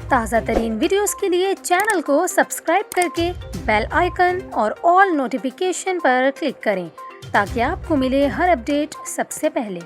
تازہ ترین ویڈیوز کے لیے چینل کو سبسکرائب کر کے بیل آئیکن اور آل نوٹیفیکیشن پر کلک کریں تاکہ آپ کو ملے ہر اپڈیٹ سب سے پہلے۔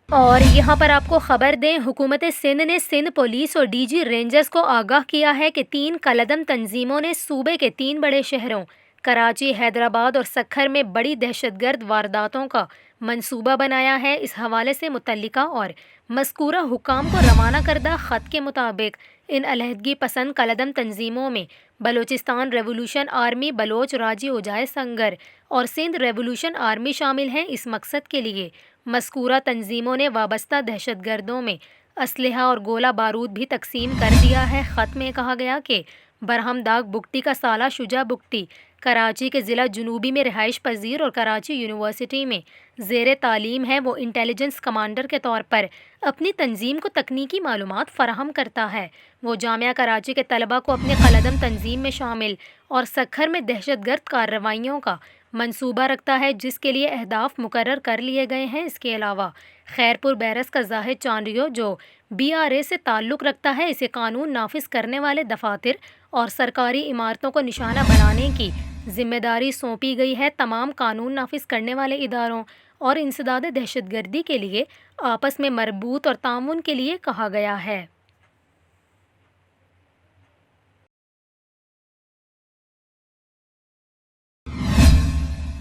اور یہاں پر آپ کو خبر دیں، حکومت سندھ نے سندھ پولیس اور ڈی جی رینجرز کو آگاہ کیا ہے کہ 3 کالعدم تنظیموں نے صوبے کے 3 بڑے شہروں کراچی، حیدرآباد اور سکھر میں بڑی دہشت گرد وارداتوں کا منصوبہ بنایا ہے۔ اس حوالے سے متعلقہ اور مذکورہ حکام کو روانہ کردہ خط کے مطابق ان علیحدگی پسند کالعدم تنظیموں میں بلوچستان ریولوشن آرمی بلوچ راجی اوجائے سنگر اور سندھ ریولوشن آرمی شامل ہیں۔ اس مقصد کے لیے مذکورہ تنظیموں نے وابستہ دہشت گردوں میں اسلحہ اور گولہ بارود بھی تقسیم کر دیا ہے۔ خط میں کہا گیا کہ برہم داغ بگٹی کا سالہ شجاع بگٹی کراچی کے ضلع جنوبی میں رہائش پذیر اور کراچی یونیورسٹی میں زیر تعلیم ہے۔ وہ انٹیلیجنس کمانڈر کے طور پر اپنی تنظیم کو تکنیکی معلومات فراہم کرتا ہے۔ وہ جامعہ کراچی کے طلباء کو اپنے قلعدم تنظیم میں شامل اور سکھر میں دہشت گرد کارروائیوں کا منصوبہ رکھتا ہے، جس کے لیے اہداف مقرر کر لیے گئے ہیں۔ اس کے علاوہ خیرپور بیرس کا زاہد چانڈیو جو BRA سے تعلق رکھتا ہے، اسے قانون نافذ کرنے والے دفاتر اور سرکاری عمارتوں کو نشانہ بنانے کی ذمہ داری سونپی گئی ہے۔ تمام قانون نافذ کرنے والے اداروں اور انسداد دہشت گردی کے لیے آپس میں مربوط اور تعاون کے لیے کہا گیا ہے۔